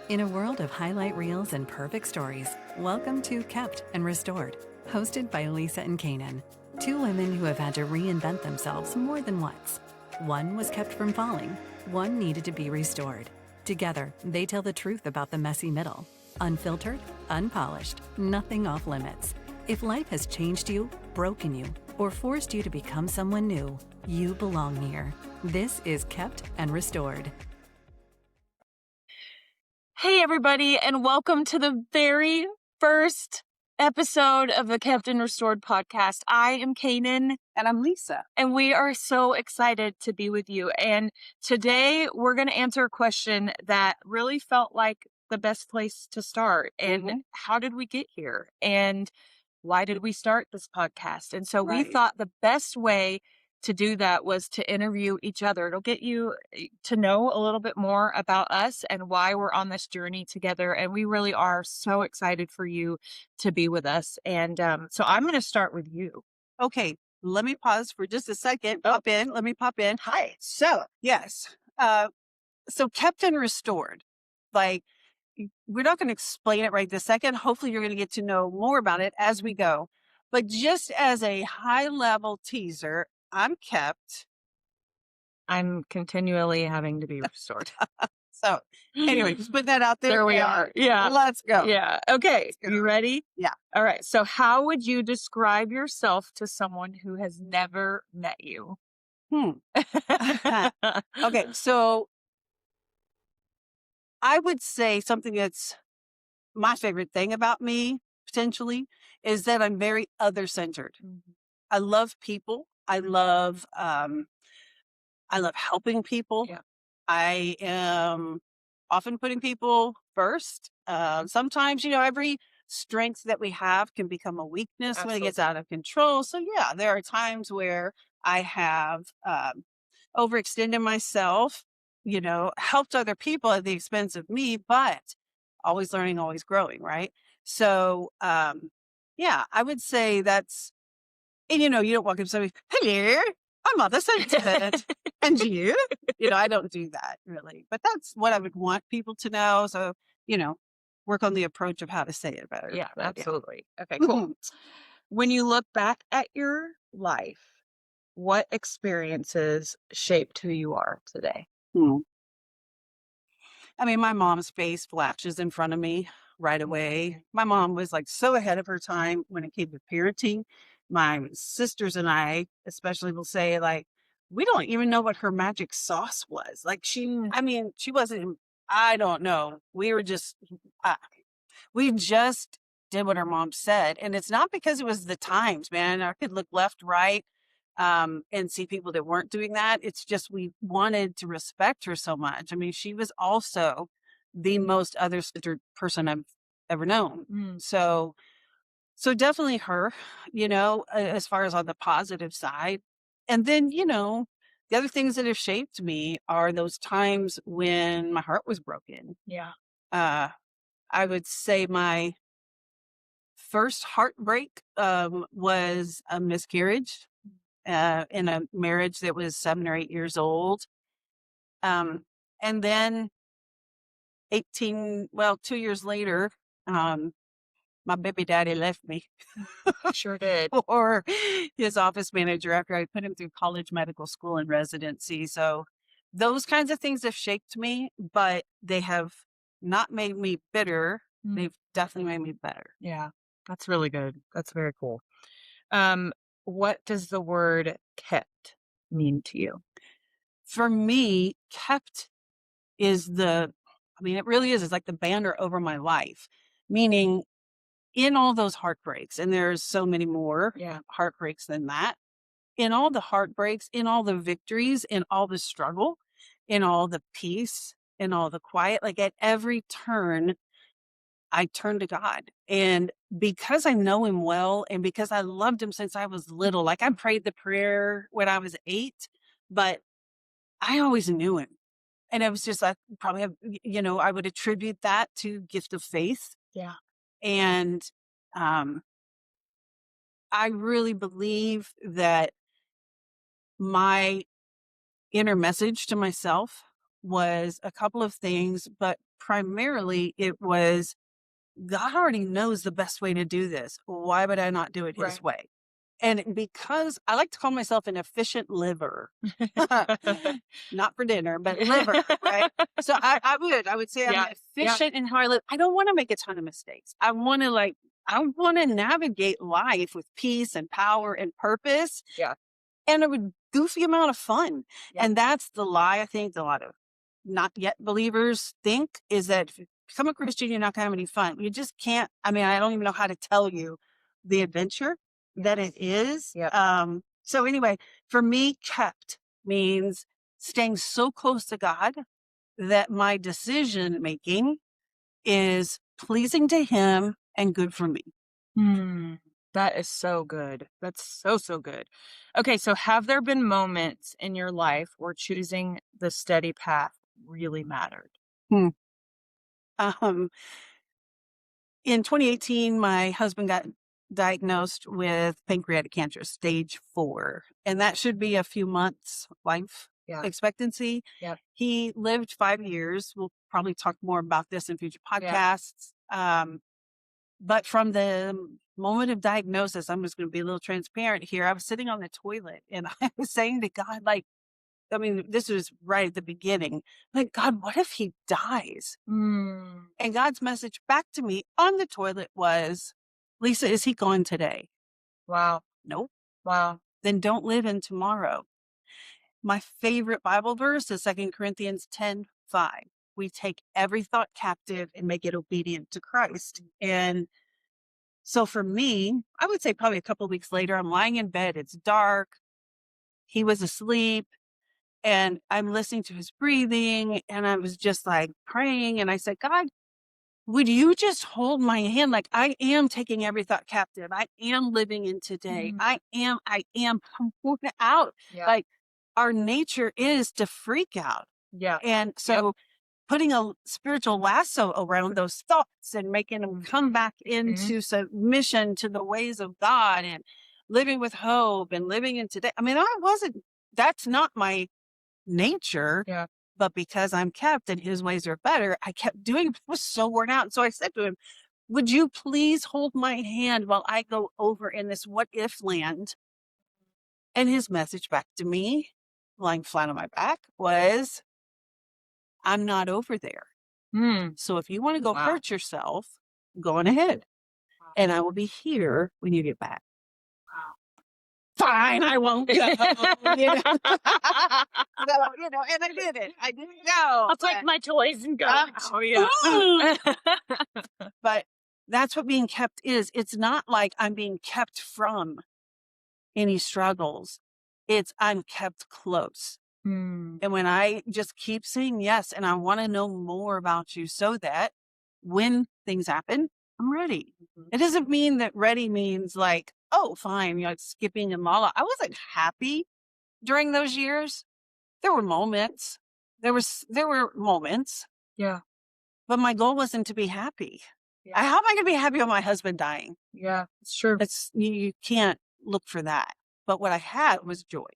In a world of highlight reels and perfect stories, welcome to Kept and Restored, hosted by Lisa and Canaan, two women who have had to reinvent themselves more than once. One was kept from falling, one needed to be restored. Together, they tell the truth about the messy middle. Unfiltered, unpolished, nothing off limits. If life has changed you, broken you, or forced you to become someone new, you belong here. This is Kept and Restored. Hey, everybody, and welcome to the very first episode of the Kept and Restored podcast. I am Canaan. And I'm Lisa. And we are so excited to be with you. And today we're going to answer a question that really felt like the best place to start. And how did we get here? And why did we start this podcast? And so we thought the best way to do that was to interview each other. It'll get you to know a little bit more about us and why we're on this journey together. And we really are so excited for you to be with us. And so I'm going to start with you. Okay, let me pause for just a second. Let me pop in. Hi. So, yes. So Kept and Restored. Like, we're not going to explain it right this second. Hopefully you're going to get to know more about it as we go. But just as a high-level teaser, I'm kept. I'm continually having to be restored. So anyway, just put that out there. There we are. Yeah. Let's go. Yeah. Okay. You ready? Yeah. All right. So how would you describe yourself to someone who has never met you? Okay. So I would say something that's my favorite thing about me, potentially, is that I'm very other-centered. I love people. I love helping people. Yeah. I am often putting people first. Sometimes, every strength that we have can become a weakness when it gets out of control. So yeah, there are times where I have overextended myself, helped other people at the expense of me, but always learning, always growing, right? So yeah, I would say that's, and you don't walk up to somebody, hello, I'm other sensitive. And you? I don't do that really. But that's what I would want people to know. So, work on the approach of how to say it better. Yeah, But, absolutely. Okay, cool. When you look back at your life, what experiences shaped who you are today? I mean, my mom's face flashes in front of me right away. My mom was like so ahead of her time when it came to parenting. My sisters and I, especially, will say like, we don't even know what her magic sauce was. Like she wasn't, I don't know. We were just, we just did what our mom said. And it's not because it was the times, man. I could look left, right, and see people that weren't doing that. It's just, we wanted to respect her so much. I mean, she was also the most other-centered person I've ever known. So definitely her, as far as on the positive side. And then, the other things that have shaped me are those times when my heart was broken. Yeah. I would say my first heartbreak was a miscarriage in a marriage that was 7 or 8 years old. And then 2 years later, my baby daddy left me. Sure did. Or his office manager after I put him through college, medical school, and residency. So those kinds of things have shaped me, but they have not made me bitter. They've definitely made me better. Yeah, that's really good. That's very cool. What does the word kept mean to you? For me, kept is it really is. It's like the banner over my life, meaning in all those heartbreaks, and there's so many more heartbreaks than that, in all the heartbreaks, in all the victories, in all the struggle, in all the peace, in all the quiet, like at every turn, I turn to God. And because I know him well, and because I loved him since I was little, like I prayed the prayer when I was 8, but I always knew him. And it was just like, probably, I would attribute that to gift of faith. Yeah. And I really believe that my inner message to myself was a couple of things, but primarily it was God already knows the best way to do this. Why would I not do it his Right. way? And because I like to call myself an efficient liver, not for dinner, but liver, right? So I would say I'm Yeah. Yeah. efficient in how I live. I don't want to make a ton of mistakes. I want to navigate life with peace and power and purpose Yeah. and a goofy amount of fun. Yeah. And that's the lie I think a lot of not yet believers think, is that if you become a Christian, you're not going to have any fun. You just can't. I mean, I don't even know how to tell you the adventure that it is. Yep. So anyway, for me, kept means staying so close to God that my decision making is pleasing to him and good for me. That is so good. That's so, so good. Okay, so have there been moments in your life where choosing the steady path really mattered? Um, in 2018, my husband got diagnosed with pancreatic cancer, stage 4, and that should be a few months life Yeah. expectancy. Yep. He lived 5 years. We'll probably talk more about this in future Yeah. podcasts. But from the moment of diagnosis, I'm just going to be a little transparent here. I was sitting on the toilet and I was saying to God, like, I mean, this was right at the beginning. Like, God, what if he dies? Mm. And God's message back to me on the toilet was, Lisa, is he gone today? Wow. Nope. Wow. Then don't live in tomorrow. My favorite Bible verse is 2 Corinthians 10:5. We take every thought captive and make it obedient to Christ. And so for me, I would say probably a couple of weeks later, I'm lying in bed. It's dark. He was asleep. And I'm listening to his breathing. And I was just like praying. And I said, God, would you just hold my hand? Like, I am taking every thought captive. I am living in today. I am pouring out. Yeah. Like, our nature is to freak out. Yeah. And so putting a spiritual lasso around those thoughts and making them come back into submission to the ways of God and living with hope and living in today. I mean, that's not my nature. Yeah. But because I'm kept and his ways are better, I kept doing it. I was so worn out. And so I said to him, would you please hold my hand while I go over in this what if land? And his message back to me, lying flat on my back, was, I'm not over there. So if you want to go hurt yourself, go on ahead. And I will be here when you get back. Fine, I won't go. And I did it. I didn't go. I'll take my toys and go. Oh, yeah. But that's what being kept is. It's not like I'm being kept from any struggles. It's I'm kept close. And when I just keep saying yes, and I want to know more about you so that when things happen, I'm ready. It doesn't mean that ready means like, oh, fine, skipping and la la. I wasn't happy during those years. There were moments. There were moments. Yeah. But my goal wasn't to be happy. Yeah. How am I going to be happy on my husband dying? Yeah, it's true. You can't look for that. But what I had was joy.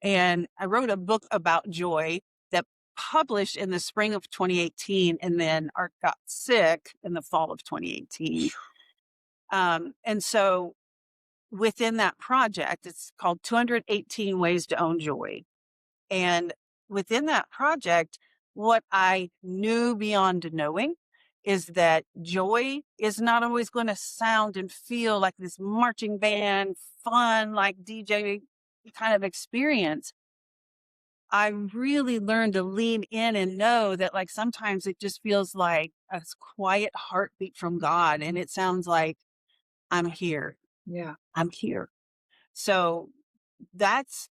And I wrote a book about joy that published in the spring of 2018. And then Art got sick in the fall of 2018. And so within that project, it's called 218 Ways to Own Joy. And within that project, what I knew beyond knowing is that joy is not always going to sound and feel like this marching band, fun, like DJ kind of experience. I really learned to lean in and know that like sometimes it just feels like a quiet heartbeat from God. And it sounds like, I'm here. Yeah. I'm here. So that's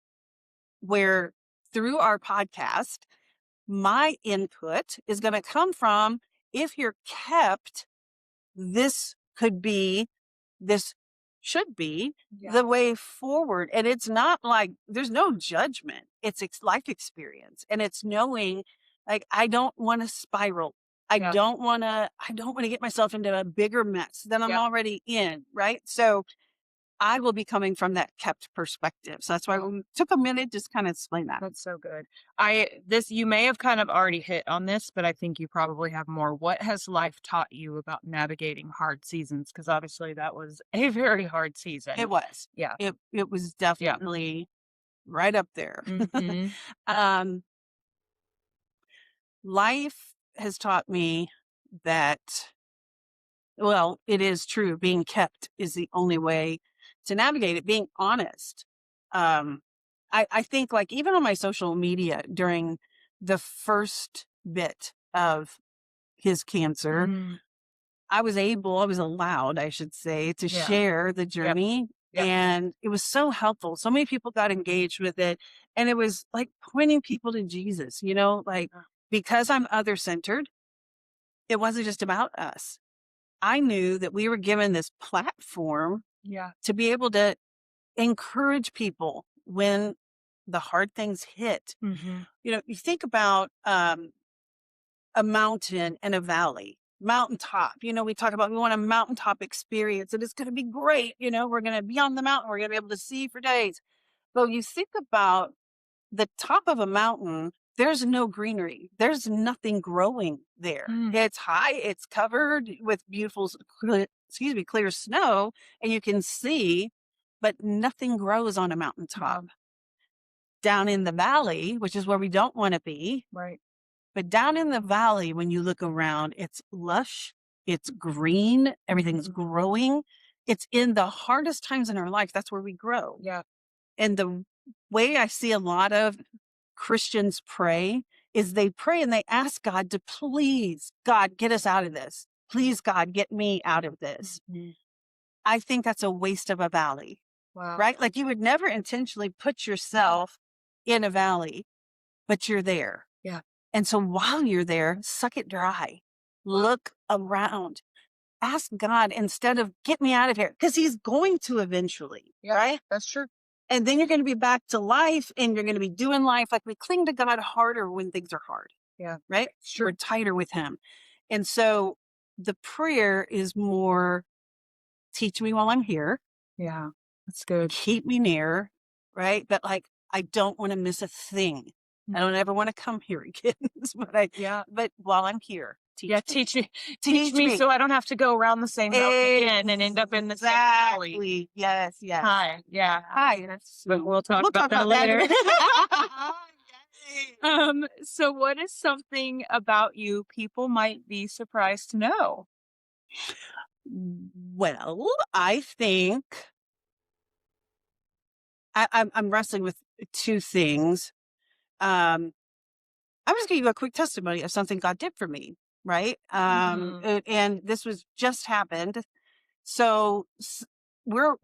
where through our podcast, my input is going to come from, if you're kept, this should be the way forward. And it's not like there's no judgment. It's life experience. And it's knowing like, I don't want to spiral. I don't want to get myself into a bigger mess than I'm already in. Right. So I will be coming from that kept perspective. So that's why we took a minute just kind of explain that. That's so good. You may have kind of already hit on this, but I think you probably have more. What has life taught you about navigating hard seasons? Because obviously that was a very hard season. It was. Yeah. It was definitely right up there. Mhm. um, life has taught me that, well, it is true. Being kept is the only way to navigate it. Being honest. I think like even on my social media during the first bit of his cancer, Mm. I was allowed, I should say, to Yeah. share the journey. Yep. And it was so helpful. So many people got engaged with it. And it was like pointing people to Jesus, like because I'm other centered, it wasn't just about us. I knew that we were given this platform Yeah. to be able to encourage people when the hard things hit. Mhm. You think about a mountain and a valley. Mountaintop, we talk about we want a mountaintop experience and it's going to be great. We're going to be on the mountain. We're going to be able to see for days. But you think about the top of a mountain, there's no greenery. There's nothing growing there. Mm. It's high. It's covered with beautiful, clear snow, and you can see, but nothing grows on a mountaintop. Down in the valley, which is where we don't want to be. Right. But down in the valley, when you look around, it's lush, it's green, everything's growing. It's in the hardest times in our life. That's where we grow. Yeah. And the way I see a lot of Christians pray is they pray and they ask God to please, God, get us out of this. Please, God, get me out of this. Mm-hmm. I think that's a waste of a valley. Wow. Right? Like you would never intentionally put yourself in a valley, but you're there. Yeah. And so while you're there, suck it dry. Look around. Ask God instead of get me out of here, because he's going to eventually. Yeah, right? That's true. And then you're going to be back to life and you're going to be doing life. Like we cling to God harder when things are hard. Yeah. Right? Sure. We're tighter with him. And so the prayer is more, teach me while I'm here. Yeah. That's good. Keep me near. Right? But like, I don't want to miss a thing. I don't ever want to come here again. But while I'm here, teach me so I don't have to go around the same mountain again and end up in the same valley. Yes. Hi. Yeah. Hi. But we'll talk about that later. So what is something about you people might be surprised to know? Well, I think I'm wrestling with two things. I'm just going to give you a quick testimony of something God did for me, right? And this was just happened. So we're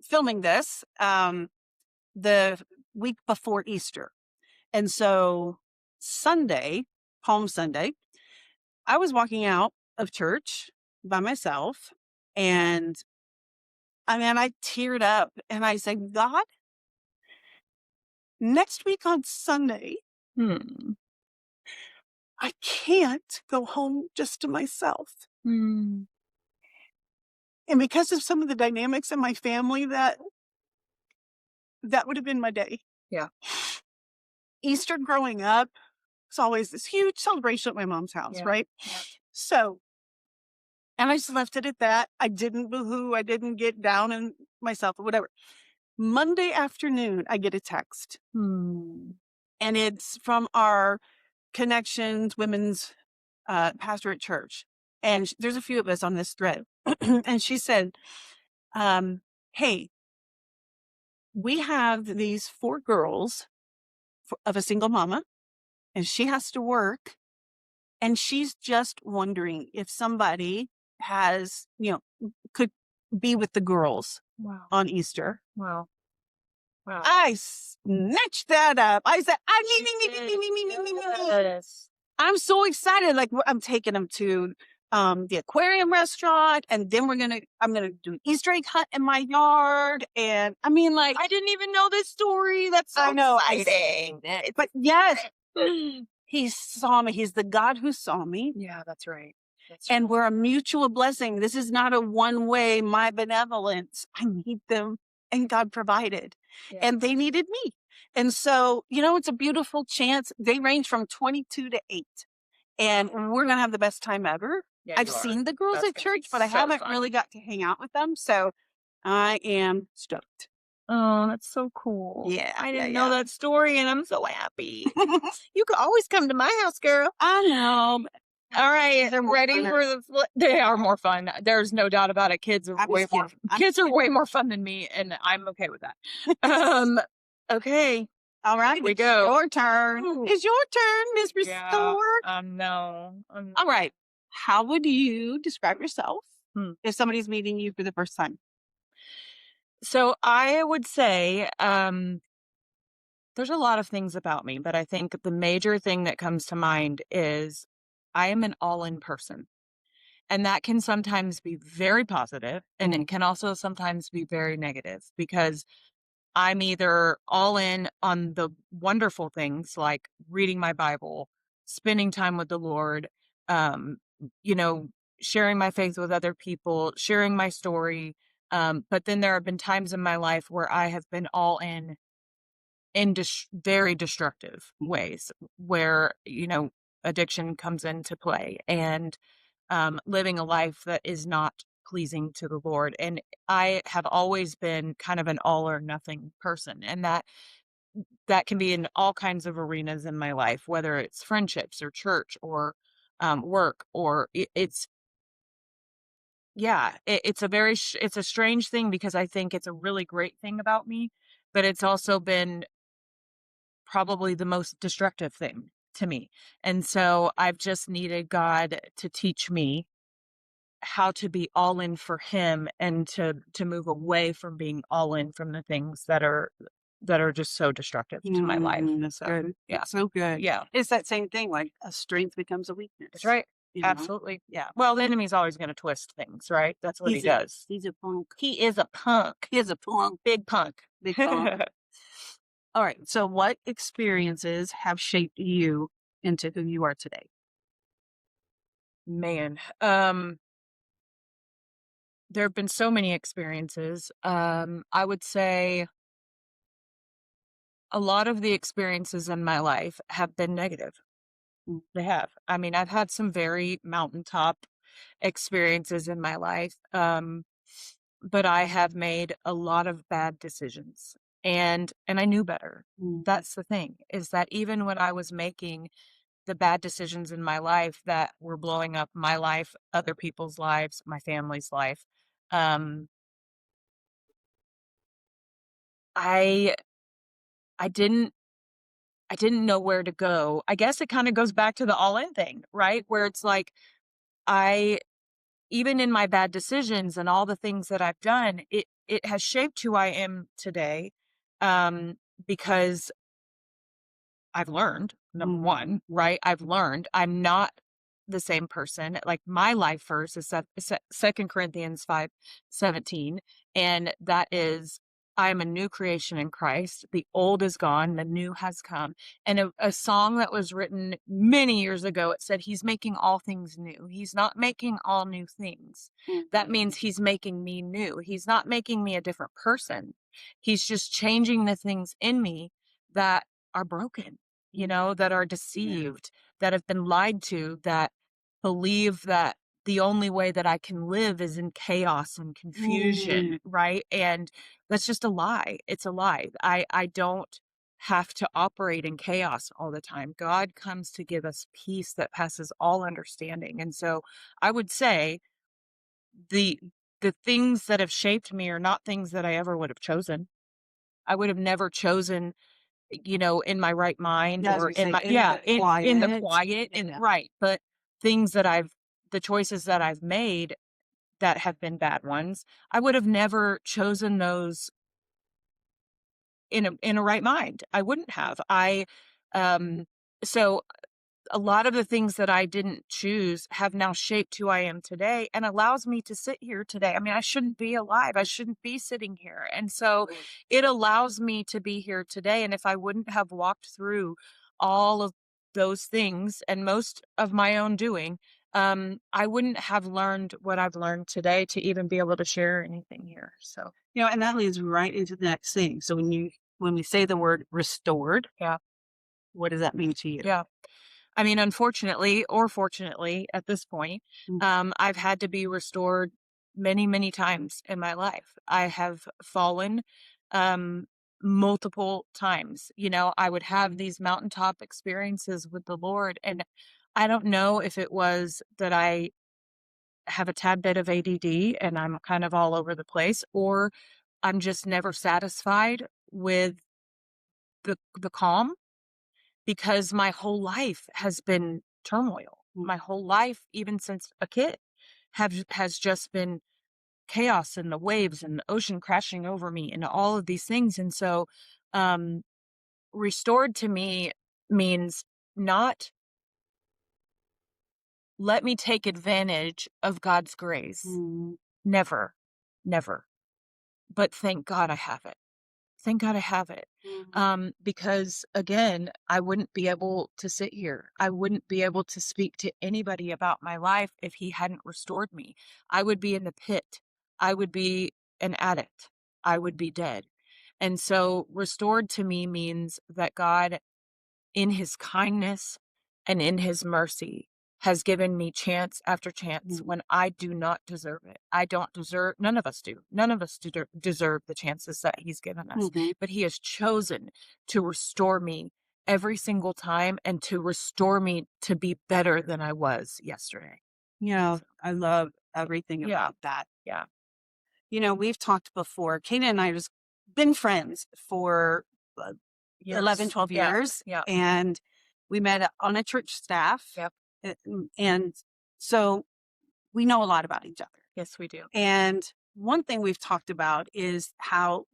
filming this the week before Easter. And so Sunday, Palm Sunday, I was walking out of church by myself and I teared up and I said, God, next week on Sunday, I can't go home just to myself. And because of some of the dynamics in my family, that would have been my day. Yeah. Easter growing up was always this huge celebration at my mom's house, right? Yeah. So, and I just left it at that. I didn't boo-hoo. I didn't get down on myself or whatever. Monday afternoon, I get a text. And it's from our Connections Women's pastorate church. And there's a few of us on this thread. And she said, hey, we have these 4 girls of a single mama, and she has to work. And she's just wondering if somebody could be with the girls on Easter. Wow. I snatched that up. I said, I'm so excited. Like I'm taking them to the aquarium restaurant, and then I'm gonna do an Easter egg hunt in my yard. And I didn't even know this story. That's so exciting. But yes, he saw me. He's the God who saw me. Yeah, that's right. And we're a mutual blessing. This is not a one-way, my benevolence. I need them, and God provided. And they needed me. And so, it's a beautiful chance. They range from 22 to 8. And we're going to have the best time ever. Yeah, I've you are. seen the girls That's at gonna church, be but I so haven't fun. really got to hang out with them. So I am stoked. Oh, that's so cool. Yeah, I yeah, didn't know yeah. that story, and I'm so happy. You could always come to my house, girl. I know. All right, They're more ready fun. for they are more fun. There's no doubt about it. Kids are I'm way just more kidding. I'm kids just are way more fun than me, and I'm okay with that. Okay, All right, we it's go. your turn. Ooh. It's your turn, Miss Yeah, Restore. no. All right. How would you describe yourself Hmm. if somebody's meeting you for the first time? So I would say there's a lot of things about me, but I think the major thing that comes to mind is I am an all-in person. And that can sometimes be very positive, and it can also sometimes be very negative because I'm either all in on the wonderful things like reading my Bible, spending time with the Lord, um, you know, sharing my faith with other people, sharing my story. But then there have been times in my life where I have been all in very destructive ways where, addiction comes into play and living a life that is not pleasing to the Lord. And I have always been kind of an all or nothing person. And that can be in all kinds of arenas in my life, whether it's friendships or church or work, or it's it's a strange thing because I think it's a really great thing about me, but it's also been probably the most destructive thing to me. And so I've just needed God to teach me how to be all in for him and to move away from being all in from the things that are just so destructive to my life. That's So, good. yeah. That's so good. Yeah. It's that same thing, like a strength becomes a weakness. That's right. you know? Absolutely. Yeah. Well, the enemy's always going to twist things, right? That's what he does. He's a punk. He is a punk. He is a punk. Big punk. Big punk. All right. So what experiences have shaped you into who you are today? Man. There have been so many experiences. I would say a lot of the experiences in my life have been negative. They have. I mean, I've had some very mountaintop experiences in my life, but I have made a lot of bad decisions, and I knew better. That's the thing, is that even when I was making the bad decisions in my life that were blowing up my life, other people's lives, my family's life, um, I I didn't I didn't know where to go. I guess it kind of goes back to the all in thing, right? Where it's like I even in my bad decisions and all the things that I've done, it has shaped who I am today, um, because I've learned, number 1, right? I've learned I'm not the same person. Like, my life verse is 2 Corinthians 5:17, and that is, "I am a new creation in Christ. The old is gone, the new has come." And a song that was written many years ago, it said, "He's making all things new." He's not making all new things. That means he's making me new. He's not making me a different person. He's just changing the things in me that are broken, that are deceived, that have been lied to, that believe that the only way that I can live is in chaos and confusion, right? And that's just a lie. It's a lie. I don't have to operate in chaos all the time. God comes to give us peace that passes all understanding. And so I would say the the things that have shaped me are not things that I ever would have chosen. I would have never chosen, in my right mind, Yeah, I was or gonna say, in the quiet. quiet, and right. But things that the choices that I've made that have been bad ones, I would have never chosen those in a right mind. I wouldn't have. Um, so a lot of the things that I didn't choose have now shaped who I am today and allows me to sit here today. I mean, I shouldn't be alive. I shouldn't be sitting here. And so it allows me to be here today. And if I wouldn't have walked through all of those things and most of my own doing, I wouldn't have learned what I've learned today to even be able to share anything here. So, And that leads right into the next thing. So when we say the word restored, yeah, what does that mean to you? yeah. I mean, unfortunately or fortunately, at this point, Mm. I've had to be restored many, many times in my life. I have fallen um, multiple times. I would have these mountaintop experiences with the Lord, and I don't know if it was that I have a tad bit of ADD and I'm kind of all over the place, or I'm just never satisfied with the calm because my whole life has been turmoil. My whole life, even since a kid, has just been chaos and the waves and the ocean crashing over me and all of these things. And so, um, restored to me means not let me take advantage of God's grace. Mm. Never, never. But thank God I have it. Thank God I have it. Because again, I wouldn't be able to sit here. I wouldn't be able to speak to anybody about my life if he hadn't restored me. I would be in the pit. I would be an addict. I would be dead. And so restored to me means that God, in his kindness and in his mercy, has given me chance after chance when I do not deserve it. I don't deserve, none of us do. None of us deserve the chances that he's given us. But he has chosen to restore me every single time and to restore me to be better than I was yesterday. I love everything Yeah. about that. Yeah. We've talked before. Kana and I have just been friends for uh, 11, 12 Yeah. years. Yeah. And we met on a church staff. Yep. And so we know a lot about each other. Yes, we do. And one thing we've talked about is how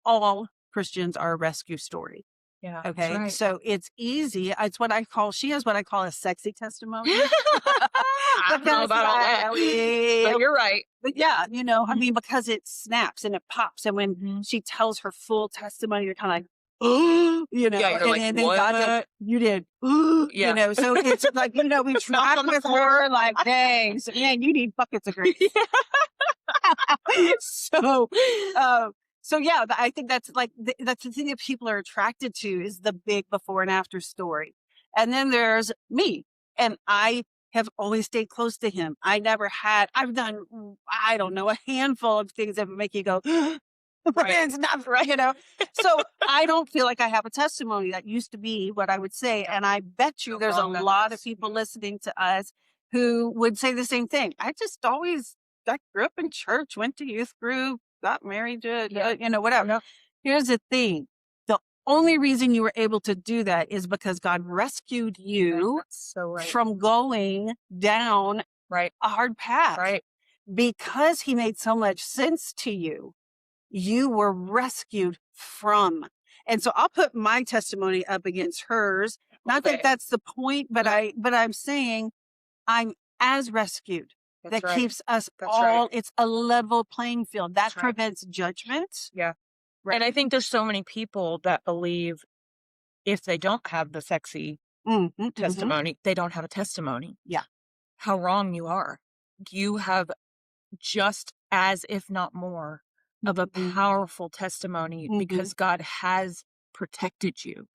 all Christians are a rescue story. Yeah. Okay. That's right. So it's easy. She has what I call a sexy testimony. I don't know about all that. But you're right. But yeah, I mean, because it snaps and it pops. And when she tells her full testimony, you're kind of like, oh, Yeah, you're like, and then God does, what? you did, Yeah. so it's like, we've tried with her, like, dang, so, man, you need buckets of grace. So, yeah, I think that's like, that's the thing that people are attracted to is the big before and after story. And then there's me, and I have always stayed close to him. I've done, I don't know, a handful of things that would make you go, but it's not right, So I don't feel like I have a testimony. That used to be what I would say. And I bet you there's a lot of people listening to us who would say the same thing. I grew up in church, went to youth group, got married, whatever. Yeah. Here's the thing. The only reason you were able to do that is because God rescued you from going down Right. a hard path. Right. Because he made so much sense to you, you were rescued from. And so I'll put my testimony up against hers. Not that that's the point, but I'm saying I'm as rescued. That's That right. keeps us That's all, right. it's a level playing field. That That's right. prevents judgment. Yeah. Right. And I think there's so many people that believe if they don't have the sexy testimony, they don't have a testimony. Yeah. How wrong you are. You have just as, if not more, of a powerful testimony because God has protected you.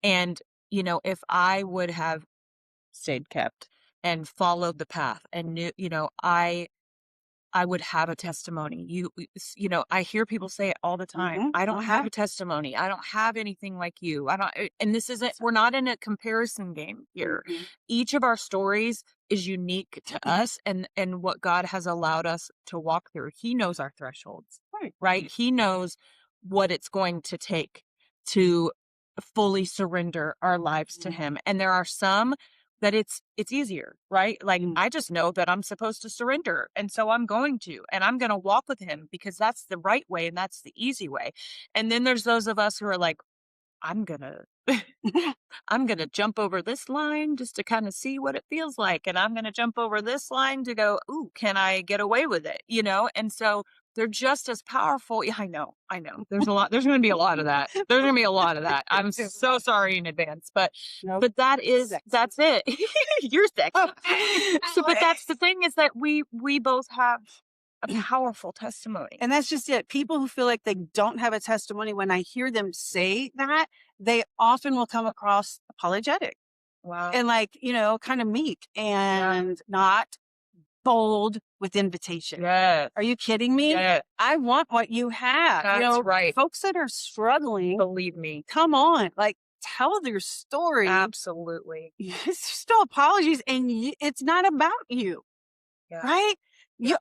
And, if I would have stayed kept and followed the path and knew, I would have a testimony. I hear people say it all the time. I don't have a testimony. I don't have anything like you. I don't, and this isn't, we're not in a comparison game here. Each of our stories is unique to us and what God has allowed us to walk through. He knows our thresholds, right? He knows what it's going to take to fully surrender our lives to him. And there are some that it's easier, right? Like I just know that I'm supposed to surrender. And so I'm going to, and I'm going to walk with him because that's the right way and that's the easy way. And then there's those of us who are like, I'm going to I'm going to jump over this line just to kind of see what it feels like. And I'm going to jump over this line to go, ooh, can I get away with it? And so They're just as powerful. Yeah, I know. There's going to be a lot of that. There's going to be a lot of that. I'm so sorry in advance, Nope. but that's it. You're sick. So, but that's the thing, is that we both have a powerful testimony. And that's just it. People who feel like they don't have a testimony, when I hear them say that, they often will come across apologetic Wow. and kind of meek and not bold with invitation. Yes. Are you kidding me? Yes. I want what you have. That's right. Folks that are struggling, Believe me. come on, tell their story. Absolutely. It's still apologies, and it's not about you, Yeah. right?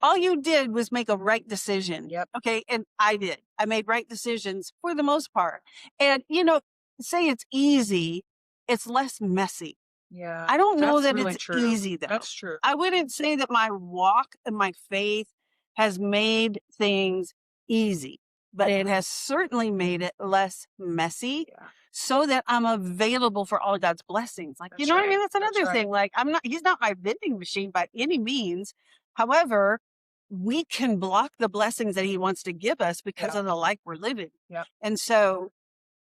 All you did was make a right decision. Yep. Okay. And I did. I made right decisions for the most part. And, say it's easy, it's less messy. Yeah. I don't know that really it's true. easy, though. That's true. I wouldn't say that my walk and my faith has made things easy, but it has certainly made it less messy, so that I'm available for all God's blessings. What I mean? That's another thing. He's not my vending machine by any means. However, we can block the blessings that he wants to give us because of the life we're living. Yeah. And so,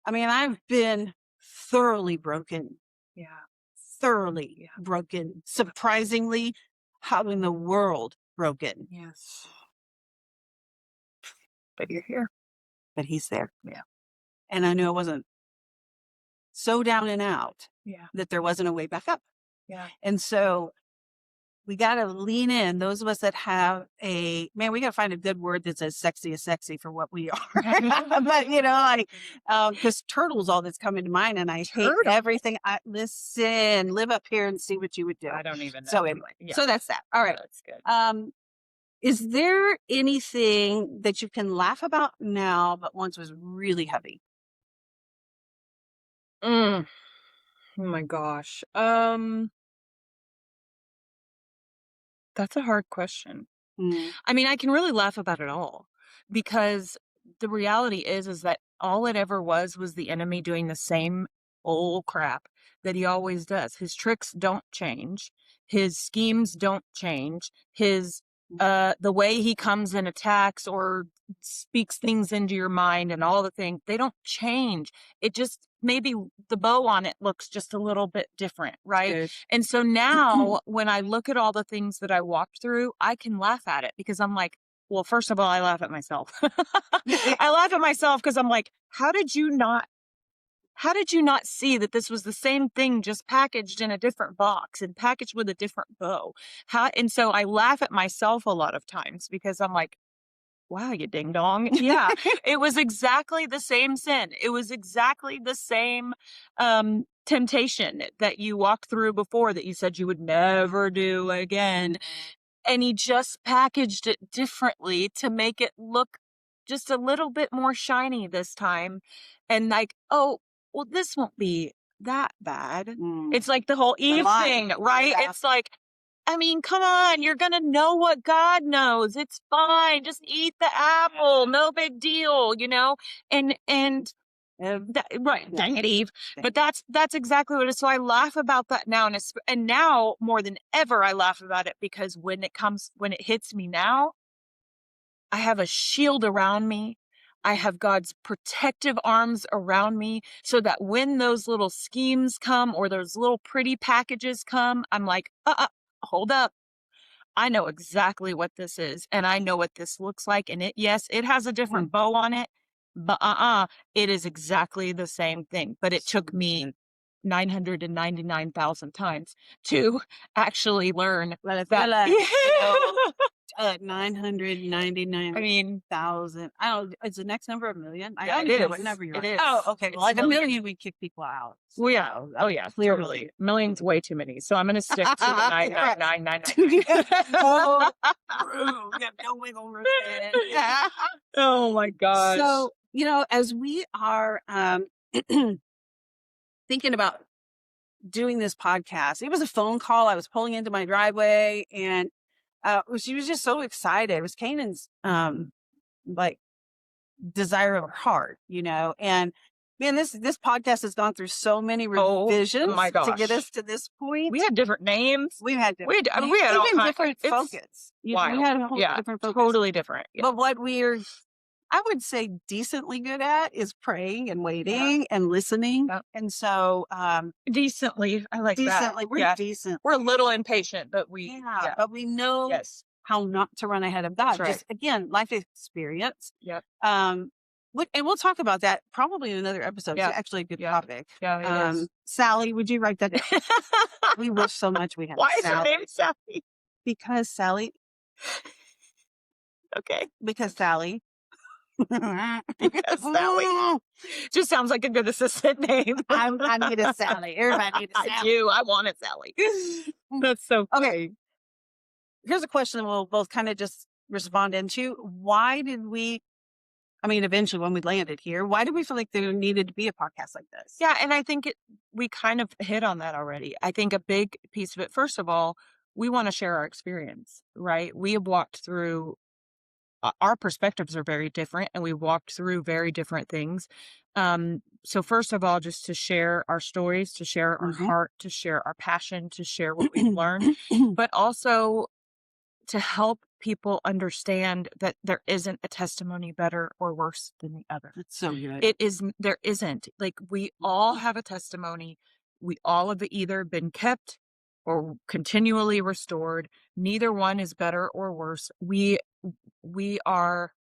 I've been thoroughly broken. Yeah. Thoroughly broken. Surprisingly, how in the world broken? Yes. But you're here. But he's there. Yeah. And I knew I wasn't so down and out that there wasn't a way back up. Yeah. And so we got to lean in. Those of us that have we got to find a good word that's as sexy for what we are. But, because turtle's all that's coming to mind, and I hate everything. Listen, live up here and see what you would do. I don't even know. So anyway, so that's that. All right. That's good. Is there anything that you can laugh about now, but once was really heavy? Oh my gosh. That's a hard question. I can really laugh about it all, because the reality is that all it ever was the enemy doing the same old crap that he always does. His tricks don't change. His schemes don't change. His the way he comes and attacks or speaks things into your mind and all the things, they don't change. It just, maybe the bow on it looks just a little bit different, right? Good. And so now when I look at all the things that I walked through, I can laugh at it, because I'm like, well, first of all, I laugh at myself. I laugh at myself because I'm like, how did you not see that this was the same thing, just packaged in a different box and packaged with a different bow? And so I laugh at myself a lot of times, because I'm like, wow, you ding dong. Yeah, it was exactly the same sin. It was exactly the same temptation that you walked through before, that you said you would never do again. And he just packaged it differently to make it look just a little bit more shiny this time. And like, oh, well, this won't be that bad. It's like the whole Eve thing, right? Yeah. It's like, come on, you're going to know what God knows. It's fine. Just eat the apple. No big deal, And right. Dang it, Eve. But that's exactly what it is. So I laugh about that now. And now more than ever, I laugh about it, because when it hits me now, I have a shield around me. I have God's protective arms around me, so that when those little schemes come or those little pretty packages come, I'm like, hold up. I know exactly what this is, and I know what this looks like. And it has a different bow on it, but it is exactly the same thing. But it took me 999,000 times to actually learn that. 999,000. I don't. Is the next number a million? I don't it know is. what number you're It on. is. Oh, okay. Well, like a million, we kick people out. Well, yeah. Oh, yeah. Clearly, million's way too many. So I'm going to stick to the 99999. Oh, we have no wiggle room. Oh my gosh. So as we are thinking about doing this podcast, it was a phone call. I was pulling into my driveway, and she was just so excited. It was Canaan's desire of her heart, and Man, this podcast has gone through so many Oh revisions my to get gosh. us to this point. We had different names. We've had We had, I mean, we had all even kinds. different It's focus. We wild. had a whole Yeah, different focus. totally different. Yeah. But what we're, I would say, decently good at is praying and waiting and listening. Yeah. And so, Decently, I like decently, that. we're Yeah. decent. We're a little impatient, but we, Yeah, but we know yes. how not to run ahead of God. That's right. Just again, life experience. Yep. And we'll talk about that probably in another episode. Yeah. It's actually a good Yeah. topic. Yeah, it is. Sally, would you write that down? We wish so much we had Why is her Sally. name Sally? Because Sally. Okay. Because Sally. Because Sally. Just sounds like a good assistant name. I need a Sally. Everybody needs a I Sally. do. I want it, Sally. That's so funny. Okay. Here's a question we'll both kind of just respond into. Why did we, I mean, eventually when we landed here, why did we feel like there needed to be a podcast like this? Yeah, and I think we kind of hit on that already. I think a big piece of it, first of all, we want to share our experience, right? We have walked through, our perspectives are very different, and we walked through very different things. So first of all, just to share our stories, to share our heart, to share our passion, to share what we've learned, but also to help people understand that there isn't a testimony better or worse than the other. That's so good. There isn't. Like, we all have a testimony. We all have either been kept or continually restored. Neither one is better or worse. We are,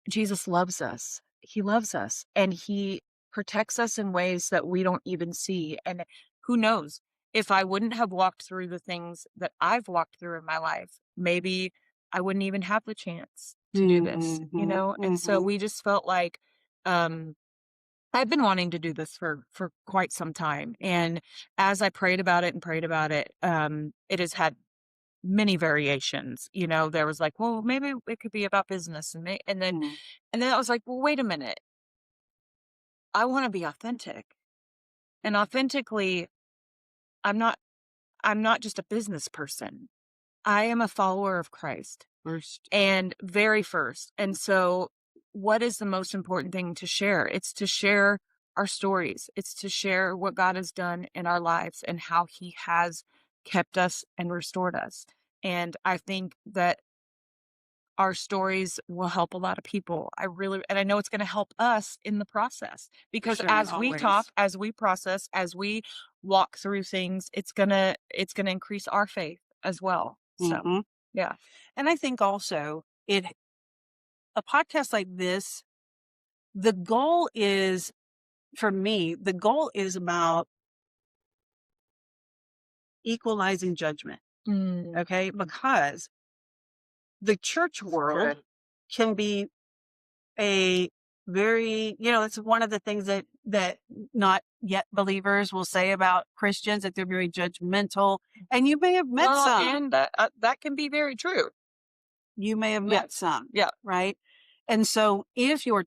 Jesus loves us. He loves us, and he protects us in ways that we don't even see. And who knows, if I wouldn't have walked through the things that I've walked through in my life, maybe I wouldn't even have the chance to do this, you know? And so we just felt like, I've been wanting to do this for quite some time. And as I prayed about it, it has had many variations. You know, there was like, well, maybe it could be about business. And then I was like, well, wait a minute. I want to be authentic. And authentically, I'm not just a business person. I am a follower of Christ. First. And very first. And so what is the most important thing to share? It's to share our stories. It's to share what God has done in our lives and how he has kept us and restored us. And I think that our stories will help a lot of people. And I know it's going to help us in the process, because sure, as we always. talk, as we process, as we walk through things, it's going to increase our faith as well. So, yeah. And I think also a podcast like this, the goal is, for me, the goal is about equalizing judgment. Okay. Because the church world can be a very, it's one of the things that not yet believers will say about Christians, that they're very judgmental. And you may have met some. And that can be very true. You may have met some. Yeah. Right. And so if you're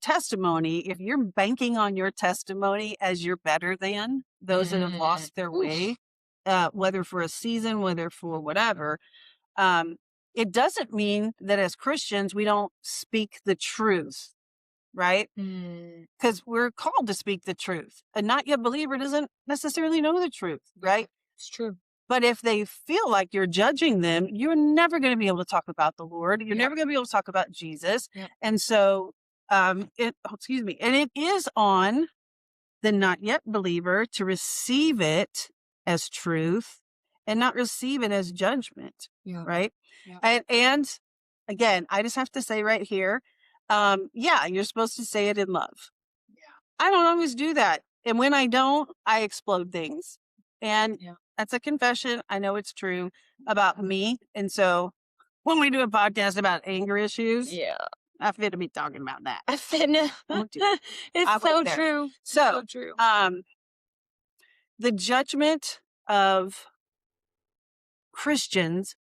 banking on your testimony as you're better than those that have lost their way, whether for a season, whether for whatever, it doesn't mean that as Christians, we don't speak the truth, right? Because we're called to speak the truth. A not yet believer doesn't necessarily know the truth, right? It's true. But if they feel like you're judging them, you're never going to be able to talk about the Lord. You're never going to be able to talk about Jesus. And so, and it is on the not yet believer to receive it as truth and not receive it as judgment. Right. Yeah. And again, I just have to say right here, you're supposed to say it in love. I don't always do that. And when I don't, I explode things. And that's a confession. I know it's true about me. And so when we do a podcast about anger issues, I fit to be talking about that. It's so true. So true. The judgment of Christians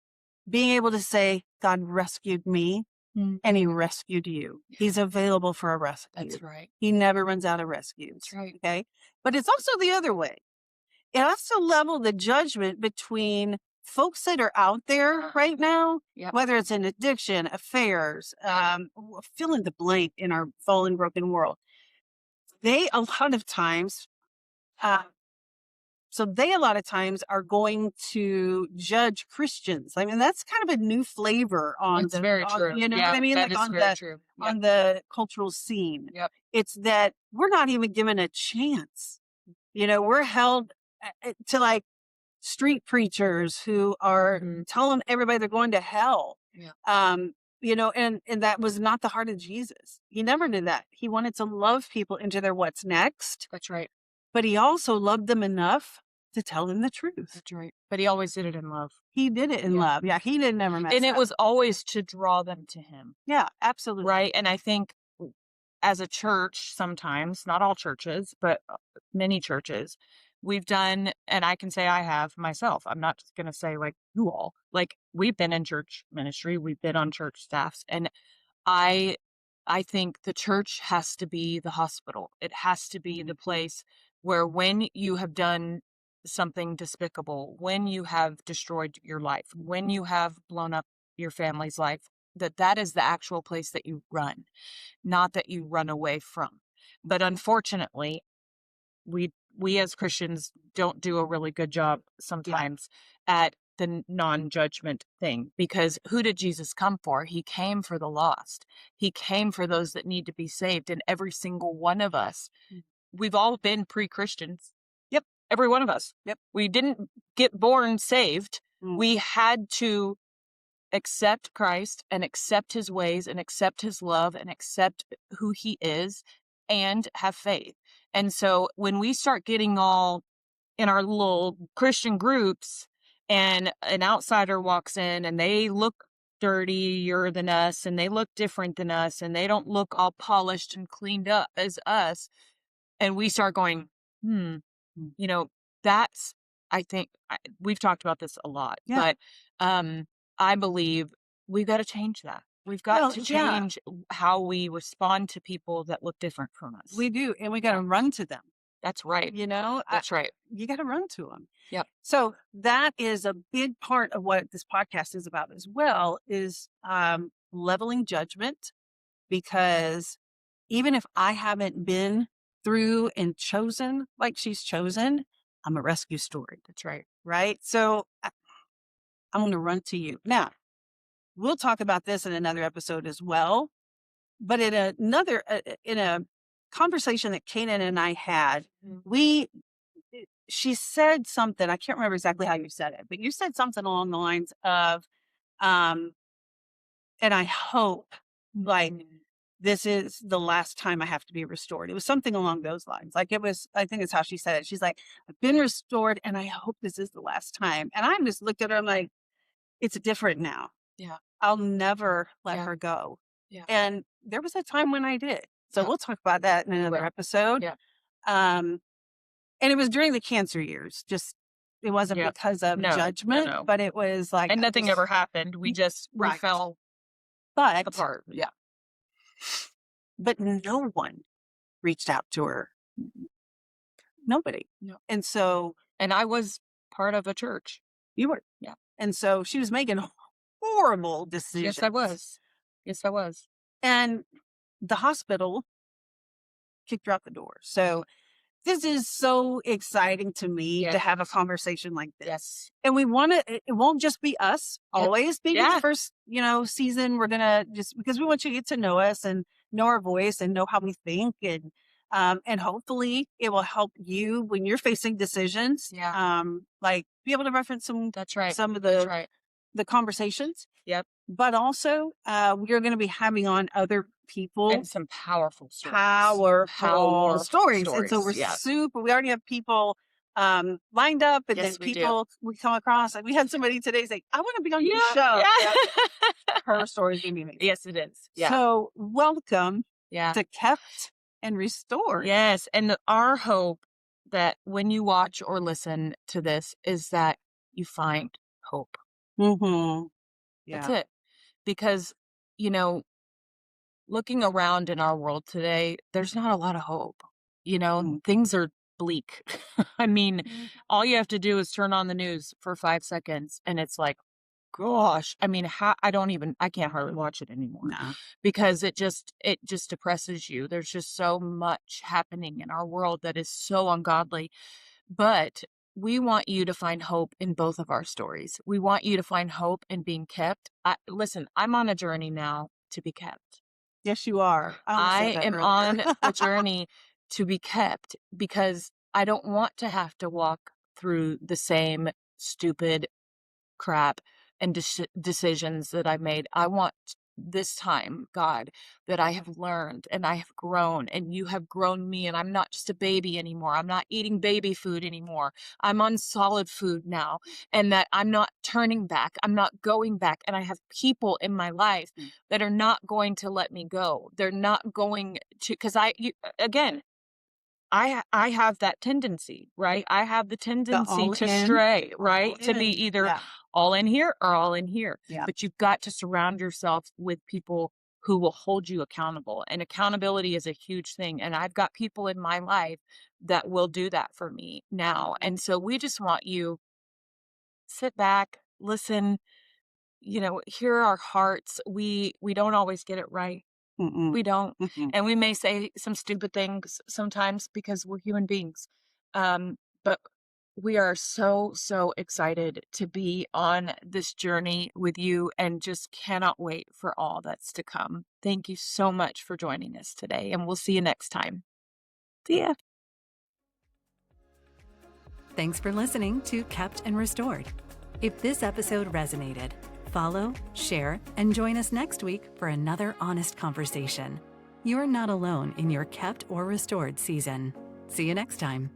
being able to say, God rescued me and he rescued you. He's available for a rescue. That's right. He never runs out of rescues. That's right. Okay. But it's also the other way. It has to level the judgment between folks that are out there right now, whether it's in addiction, affairs, fill in the blank in our fallen, broken world. they a lot of times, uh, they a lot of times are going to judge Christians. I mean, that's kind of a new flavor on It's very true. you know what Yeah, I mean? that Like is on very true. Yep. the cultural scene. Yep. It's that we're not even given a chance. You know, we're held to like street preachers who are telling everybody they're going to hell. Yeah. You know, and that was not the heart of Jesus. He never did that. He wanted to love people into their what's next, That's right. but he also loved them enough to tell them the truth. That's right. But he always did it in love. He did it in Yeah. love. Yeah, he didn't never mess And it up. was always to draw them to him. Yeah, absolutely. Right. And I think as a church, sometimes, not all churches, but many churches, we've done, and I can say I have myself. I'm not just going to say like you all. Like we've been in church ministry, we've been on church staffs, and I I think the church has to be the hospital. It has to be the place where when you have done something despicable, when you have destroyed your life, when you have blown up your family's life, that is the actual place that you run, not that you run away from. But unfortunately, we as Christians don't do a really good job sometimes at the non-judgment thing, because who did Jesus come for? He came for the lost. He came for those that need to be saved, and every single one of us, we've all been pre-Christians. Yep. Every one of us. Yep. We didn't get born saved. We had to accept Christ and accept his ways and accept his love and accept who he is and have faith. And so when we start getting all in our little Christian groups and an outsider walks in and they look dirtier than us and they look different than us and they don't look all polished and cleaned up as us, and we start going, you know, that's, I think we've talked about this a lot, but I believe we've got to change that. We've got to change how we respond to people that look different from us. We do, and we got to run to them. That's right. You know, that's right. You got to run to them. Yep. So that is a big part of what this podcast is about as well, is leveling judgment, because even if I haven't been through and chosen like she's chosen, I'm a rescue story. That's right. Right. So I'm going to run to you. Now, we'll talk about this in another episode as well. But in a conversation that Canaan and I had, she said something, I can't remember exactly how you said it, but you said something along the lines of, and I hope like this is the last time I have to be restored. It was something along those lines. Like it was, I think it's how she said it. She's like, I've been restored and I hope this is the last time. And I just looked at her, I'm like, it's different now. Yeah. I'll never let her go. Yeah. And there was a time when I did. So we'll talk about that in another episode. Yeah. And it was during the cancer years. Just, it wasn't because of judgment, but it was like. And nothing ever happened. We just, we fell apart. Yeah. But no one reached out to her. Nobody. No. And so. And I was part of a church. You were. Yeah. And so she was making horrible decisions. Yes, I was. Yes, I was. And the hospital kicked her out the door. So this is so exciting to me to have a conversation like this. Yes. And we want to, it won't just be us always. Maybe the first, season, we're going to just, because we want you to get to know us and know our voice and know how we think. And hopefully it will help you when you're facing decisions. Yeah. Like be able to reference some of the conversations. Yep. But also, we're going to be having on other people. And some powerful stories. Powerful stories. And so we're we already have people lined up, and then people we come across. And we had somebody today say, I want to be on your show. Yeah. Her story is going to be amazing. Yes, it is. Yeah. So welcome to Kept and Restored. Yes. And our hope that when you watch or listen to this is that you find hope. Mm-hmm. Yeah. That's it. Because, looking around in our world today, there's not a lot of hope. Things are bleak. I mean, all you have to do is turn on the news for 5 seconds and it's like, gosh, I mean, I can't hardly watch it anymore No. because it just depresses you. There's just so much happening in our world that is so ungodly. But we want you to find hope in both of our stories. We want you to find hope in being kept. Listen, I'm on a journey now to be kept. Yes, you are. I almost said I that am earlier. on a journey to be kept because I don't want to have to walk through the same stupid crap and decisions that I've made. I want this time, God, that I have learned and I have grown and you have grown me and I'm not just a baby anymore. I'm not eating baby food anymore. I'm on solid food now and that I'm not turning back. I'm not going back and I have people in my life that are not going to let me go. They're not going to, because again, I have that tendency, right? I have the The tendency all to in, stray, all right? To be in. either Yeah. all in here or all in here. Yeah. But you've got to surround yourself with people who will hold you accountable. And accountability is a huge thing. And I've got people in my life that will do that for me now. And so we just want you sit back, listen, hear our hearts. We don't always get it right. Mm-mm. We don't. Mm-mm. And we may say some stupid things sometimes because we're human beings. But we are so, so excited to be on this journey with you and just cannot wait for all that's to come. Thank you so much for joining us today, and we'll see you next time. See ya. Thanks for listening to Kept and Restored. If this episode resonated, follow, share, and join us next week for another honest conversation. You're not alone in your kept or restored season. See you next time.